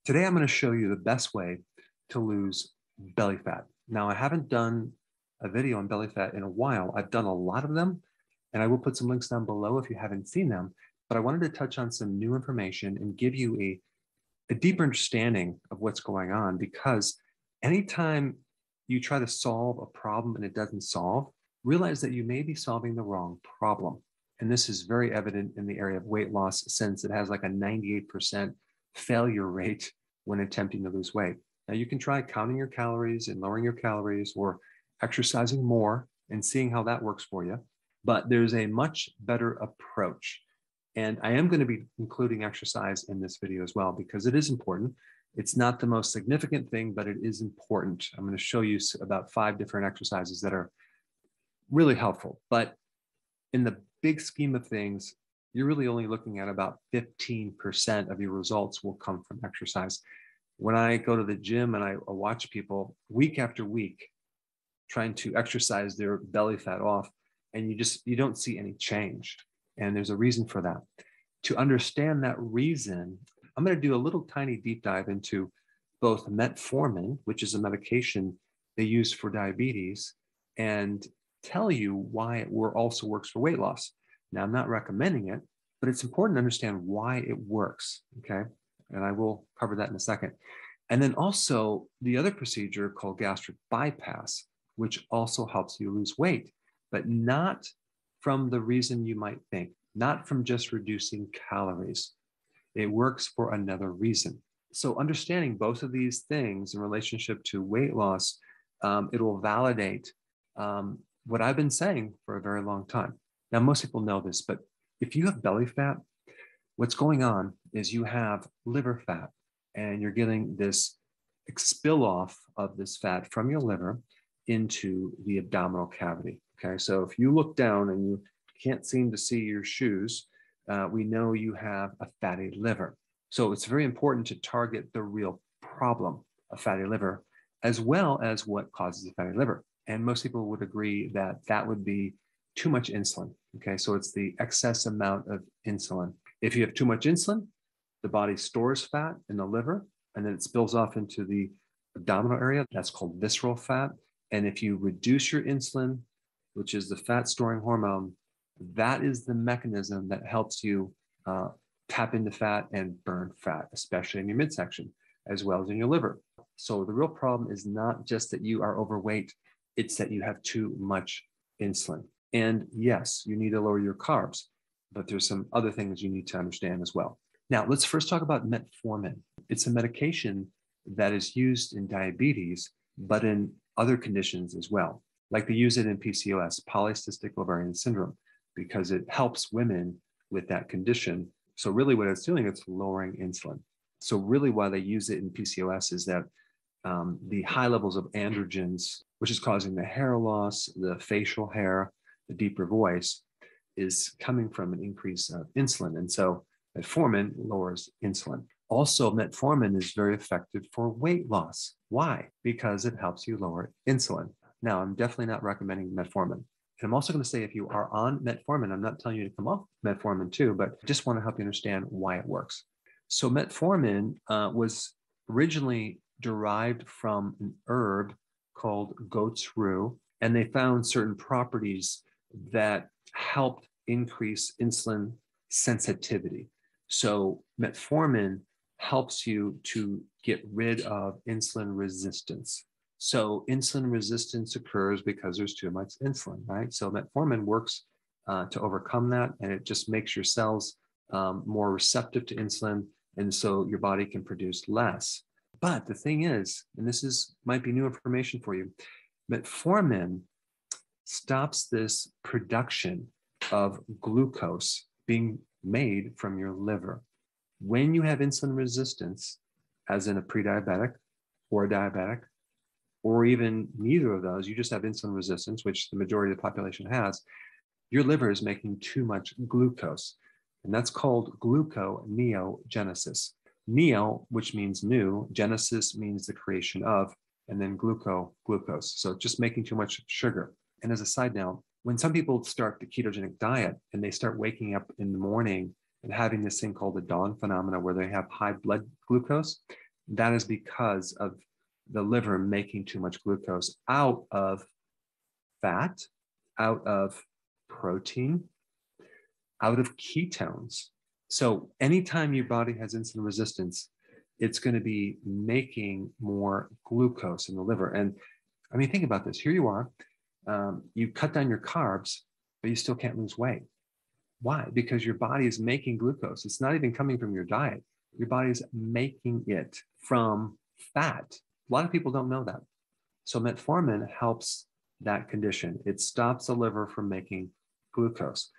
Today, I'm going to show you the best way to lose belly fat. Now, I haven't done a video on belly fat in a while. I've done a lot of them, and I will put some links down below if you haven't seen them. But I wanted to touch on some new information and give you a deeper understanding of what's going on, because anytime you try to solve a problem and it doesn't solve, realize that you may be solving the wrong problem. And this is very evident in the area of weight loss, since it has like a 98% failure rate when attempting to lose weight. Now, you can try counting your calories and lowering your calories, or exercising more and seeing how that works for you. But there's a much better approach. And I am going to be including exercise in this video as well, because it is important. It's not the most significant thing, but it is important. I'm going to show you about 5 different exercises that are really helpful. But in the big scheme of things, you're really only looking at about 15% of your results will come from exercise. When I go to the gym and I watch people week after week trying to exercise their belly fat off, and you don't see any change. And there's a reason for that. To understand that reason, I'm going to do a little tiny deep dive into both Metformin, which is a medication they use for diabetes, and tell you why it also works for weight loss. Now, I'm not recommending it, but it's important to understand why it works, okay? And I will cover that in a second. And then also the other procedure called gastric bypass, which also helps you lose weight, but not from the reason you might think, not from just reducing calories. It works for another reason. So understanding both of these things in relationship to weight loss, it will validate what I've been saying for a very long time. Now, most people know this, but if you have belly fat, what's going on is you have liver fat, and you're getting this spill off of this fat from your liver into the abdominal cavity. Okay, so if you look down and you can't seem to see your shoes, we know you have a fatty liver. So it's very important to target the real problem of fatty liver, as well as what causes a fatty liver. And most people would agree that that would be too much insulin. Okay, so it's the excess amount of insulin. If you have too much insulin, the body stores fat in the liver, and then it spills off into the abdominal area. That's called visceral fat. And if you reduce your insulin, which is the fat storing hormone, that is the mechanism that helps you tap into fat and burn fat, especially in your midsection, as well as in your liver. So the real problem is not just that you are overweight, it's that you have too much insulin. And yes, you need to lower your carbs, but there's some other things you need to understand as well. Now, let's first talk about Metformin. It's a medication that is used in diabetes, but in other conditions as well. Like they use it in PCOS, polycystic ovarian syndrome, because it helps women with that condition. So really what it's doing, it's lowering insulin. So really why they use it in PCOS is that the high levels of androgens, which is causing the hair loss, the facial hair, the deeper voice, is coming from an increase of insulin. And so Metformin lowers insulin. Also, Metformin is very effective for weight loss. Why? Because it helps you lower insulin. Now, I'm definitely not recommending Metformin. And I'm also going to say, if you are on Metformin, I'm not telling you to come off Metformin too, but I just want to help you understand why it works. So Metformin was originally derived from an herb called goat's rue, and they found certain properties that helped increase insulin sensitivity. So Metformin helps you to get rid of insulin resistance. So insulin resistance occurs because there's too much insulin, right? So Metformin works to overcome that, and it just makes your cells more receptive to insulin, and so your body can produce less. But the thing is, and this might be new information for you, Metformin stops this production of glucose being made from your liver. When you have insulin resistance, as in a pre-diabetic or a diabetic, or even neither of those, you just have insulin resistance, which the majority of the population has, your liver is making too much glucose. And that's called gluconeogenesis. Neo, which means new, genesis means the creation of, and then glucose. So just making too much sugar. And as a side note, when some people start the ketogenic diet and they start waking up in the morning and having this thing called the dawn phenomena, where they have high blood glucose, that is because of the liver making too much glucose out of fat, out of protein, out of ketones. So anytime your body has insulin resistance, it's going to be making more glucose in the liver. And I mean, think about this. Here you are, you cut down your carbs, but you still can't lose weight. Why? Because your body is making glucose. It's not even coming from your diet. Your body is making it from fat. A lot of people don't know that. So metformin helps that condition. It stops the liver from making glucose.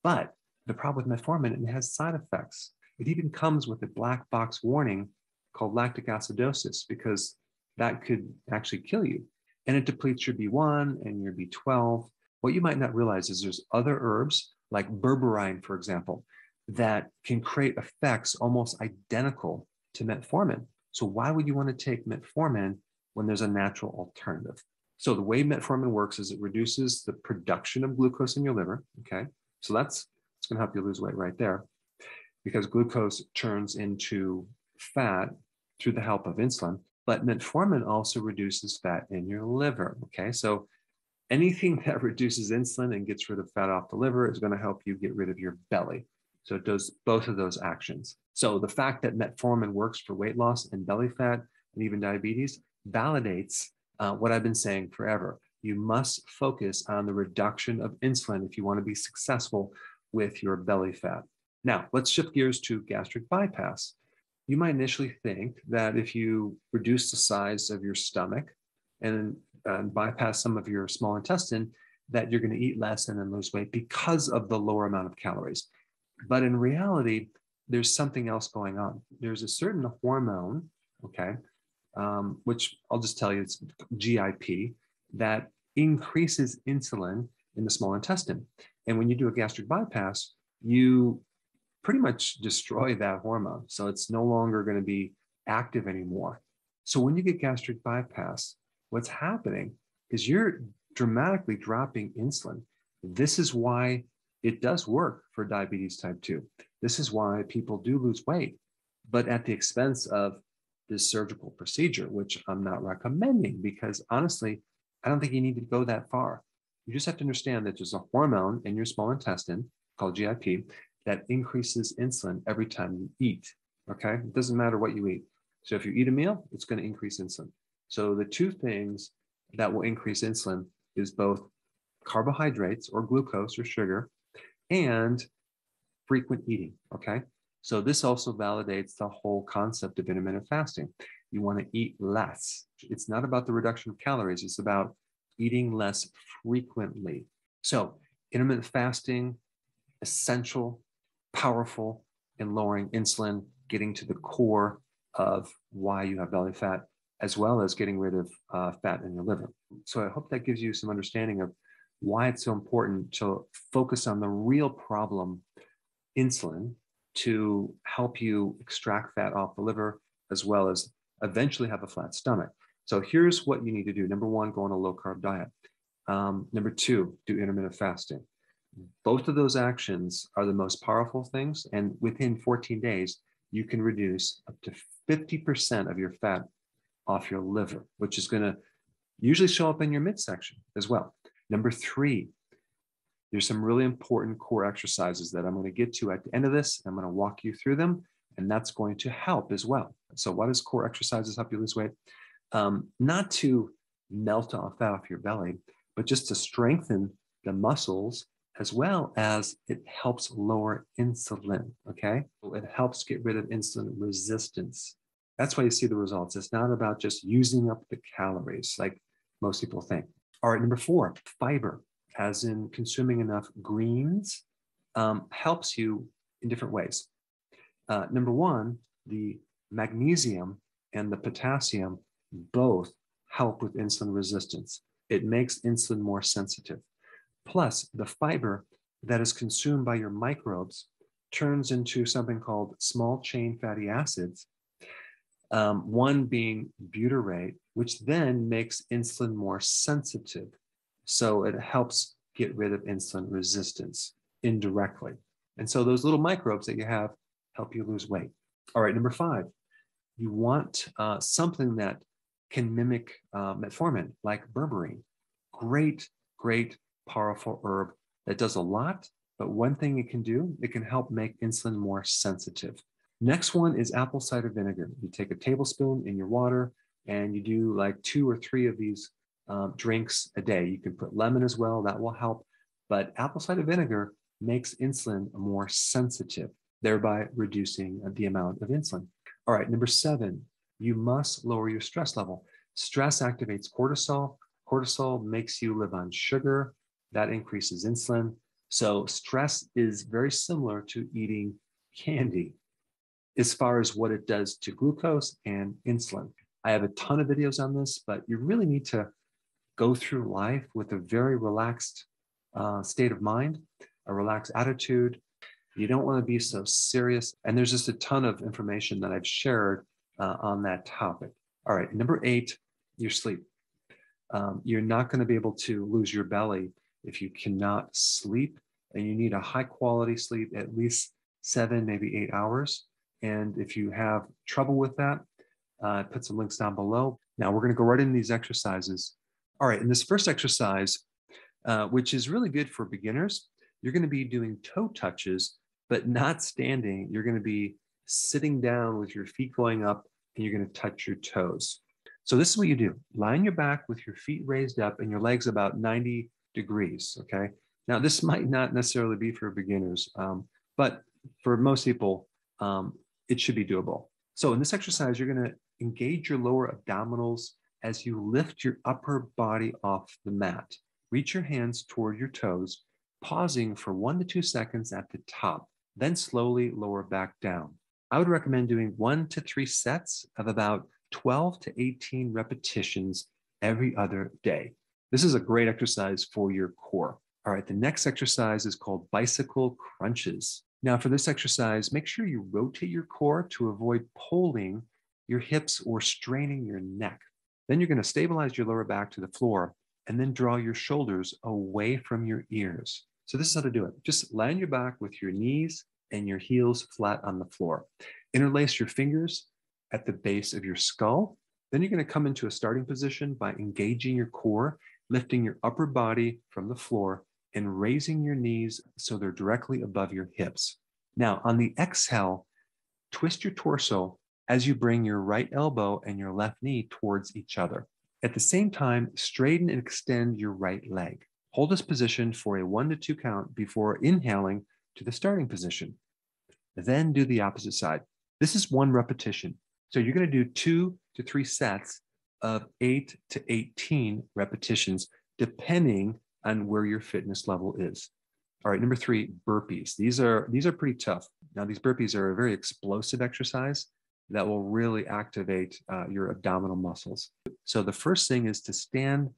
But the problem with metformin, it has side effects. It even comes with a black box warning called lactic acidosis, because that could actually kill you. And it depletes your B1 and your B12. What you might not realize is there's other herbs like berberine, for example, that can create effects almost identical to metformin. So why would you want to take metformin when there's a natural alternative? So the way metformin works is it reduces the production of glucose in your liver, okay? So it's going to help you lose weight right there, because glucose turns into fat through the help of insulin. But metformin also reduces fat in your liver, okay? So anything that reduces insulin and gets rid of fat off the liver is going to help you get rid of your belly. So it does both of those actions. So the fact that metformin works for weight loss and belly fat and even diabetes validates what I've been saying forever. You must focus on the reduction of insulin if you want to be successful with your belly fat. Now, let's shift gears to gastric bypass. You might initially think that if you reduce the size of your stomach and bypass some of your small intestine, that you're going to eat less and then lose weight because of the lower amount of calories. But in reality, there's something else going on. There's a certain hormone, okay, which I'll just tell you, it's GIP, that increases insulin in the small intestine. And when you do a gastric bypass, you pretty much destroy that hormone. So it's no longer going to be active anymore. So when you get gastric bypass, what's happening is you're dramatically dropping insulin. This is why it does work for diabetes type 2. This is why people do lose weight, but at the expense of this surgical procedure, which I'm not recommending, because honestly, I don't think you need to go that far. You just have to understand that there's a hormone in your small intestine called GIP that increases insulin every time you eat, okay? It doesn't matter what you eat. So if you eat a meal, it's going to increase insulin. So the two things that will increase insulin is both carbohydrates or glucose or sugar and frequent eating, okay? So this also validates the whole concept of intermittent fasting. You want to eat less. It's not about the reduction of calories. It's about eating less frequently. So intermittent fasting, essential, powerful in lowering insulin, getting to the core of why you have belly fat, as well as getting rid of fat in your liver. So I hope that gives you some understanding of why it's so important to focus on the real problem, insulin, to help you extract fat off the liver, as well as eventually have a flat stomach. So here's what you need to do. Number one, go on a low carb diet. Number two, do intermittent fasting. Both of those actions are the most powerful things. And within 14 days, you can reduce up to 50% of your fat off your liver, which is going to usually show up in your midsection as well. Number three, there's some really important core exercises that I'm going to get to at the end of this. I'm going to walk you through them, and that's going to help as well. So what does core exercises help you lose weight? Not to melt off fat off your belly, but just to strengthen the muscles, as well as it helps lower insulin, okay? It helps get rid of insulin resistance. That's why you see the results. It's not about just using up the calories like most people think. All right, number four, fiber, as in consuming enough greens, helps you in different ways. Number one, the magnesium and the potassium both help with insulin resistance. It makes insulin more sensitive. Plus, the fiber that is consumed by your microbes turns into something called small chain fatty acids, one being butyrate, which then makes insulin more sensitive. So it helps get rid of insulin resistance indirectly. And so those little microbes that you have help you lose weight. All right, number five, you want something that can mimic metformin, like berberine. Great, great, powerful herb that does a lot, but one thing it can do, it can help make insulin more sensitive. Next one is apple cider vinegar. You take a tablespoon in your water and you do like 2 or 3 of these drinks a day. You can put lemon as well, that will help. But apple cider vinegar makes insulin more sensitive, thereby reducing the amount of insulin. All right, number 7, you must lower your stress level. Stress activates cortisol. Cortisol makes you live on sugar. That increases insulin. So stress is very similar to eating candy as far as what it does to glucose and insulin. I have a ton of videos on this, but you really need to go through life with a very relaxed state of mind, a relaxed attitude. You don't want to be so serious. And there's just a ton of information that I've shared on that topic. All right, number 8, your sleep. You're not going to be able to lose your belly if you cannot sleep, and you need a high quality sleep, at least 7, maybe 8 hours. And if you have trouble with that, put some links down below. Now we're going to go right into these exercises. All right, in this first exercise, which is really good for beginners, you're going to be doing toe touches, but not standing. You're going to be sitting down with your feet going up, and you're going to touch your toes. So this is what you do. Lie on your back with your feet raised up and your legs about 90 degrees, okay? Now, this might not necessarily be for beginners, but for most people, it should be doable. So in this exercise, you're going to engage your lower abdominals as you lift your upper body off the mat. Reach your hands toward your toes, pausing for 1 to 2 seconds at the top, then slowly lower back down. I would recommend doing 1 to 3 sets of about 12 to 18 repetitions every other day. This is a great exercise for your core. All right, the next exercise is called bicycle crunches. Now for this exercise, make sure you rotate your core to avoid pulling your hips or straining your neck. Then you're going to stabilize your lower back to the floor and then draw your shoulders away from your ears. So this is how to do it. Just lie on your back with your knees and your heels flat on the floor. Interlace your fingers at the base of your skull. Then you're going to come into a starting position by engaging your core, lifting your upper body from the floor and raising your knees so they're directly above your hips. Now, on the exhale, twist your torso as you bring your right elbow and your left knee towards each other. At the same time, straighten and extend your right leg. Hold this position for a 1 to 2 count before inhaling to the starting position. Then do the opposite side. This is 1 repetition. So you're going to do 2 to 3 sets of 8 to 18 repetitions, depending on where your fitness level is. All right, number 3, burpees. These are pretty tough. Now, these burpees are a very explosive exercise that will really activate your abdominal muscles. So the first thing is to stand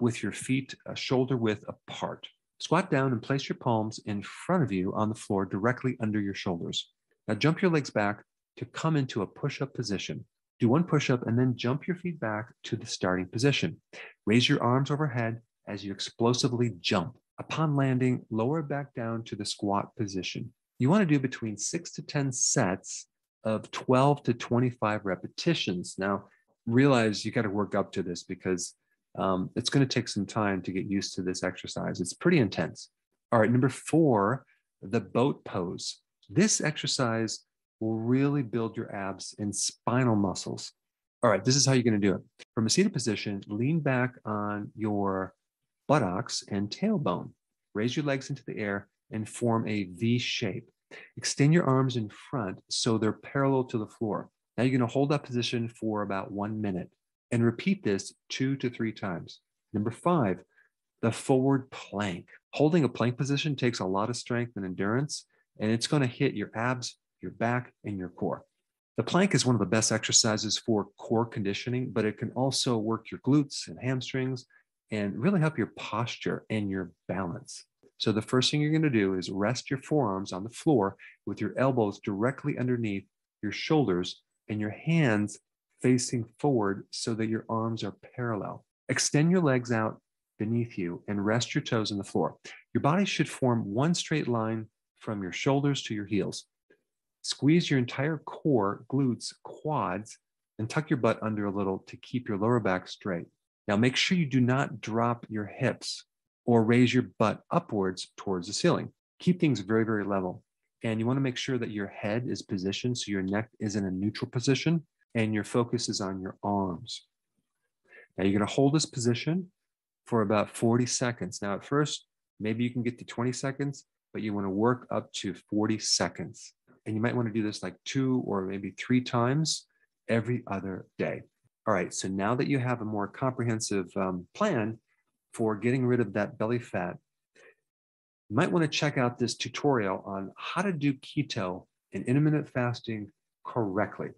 with your feet shoulder width apart. Squat down and place your palms in front of you on the floor directly under your shoulders. Now jump your legs back to come into a push-up position. Do 1 push-up and then jump your feet back to the starting position. Raise your arms overhead as you explosively jump. Upon landing, lower back down to the squat position. You want to do between 6 to 10 sets of 12 to 25 repetitions. Now, realize you got to work up to this because it's going to take some time to get used to this exercise. It's pretty intense. All right, number 4, the boat pose. This exercise will really build your abs and spinal muscles. All right, this is how you're going to do it. From a seated position, lean back on your buttocks and tailbone. Raise your legs into the air and form a V shape. Extend your arms in front so they're parallel to the floor. Now you're going to hold that position for about 1 minute and repeat this 2 to 3 times. Number 5, the forward plank. Holding a plank position takes a lot of strength and endurance, and it's going to hit your abs, your back, and your core. The plank is one of the best exercises for core conditioning, but it can also work your glutes and hamstrings and really help your posture and your balance. So the first thing you're going to do is rest your forearms on the floor with your elbows directly underneath your shoulders and your hands facing forward so that your arms are parallel. Extend your legs out beneath you and rest your toes on the floor. Your body should form one straight line from your shoulders to your heels. Squeeze your entire core, glutes, quads, and tuck your butt under a little to keep your lower back straight. Now make sure you do not drop your hips or raise your butt upwards towards the ceiling. Keep things very, very level. And you want to make sure that your head is positioned so your neck is in a neutral position and your focus is on your arms. Now you're going to hold this position for about 40 seconds. Now at first, maybe you can get to 20 seconds, but you want to work up to 40 seconds. And you might want to do this like 2 or maybe 3 times every other day. All right, so now that you have a more comprehensive plan for getting rid of that belly fat, you might want to check out this tutorial on how to do keto and intermittent fasting correctly.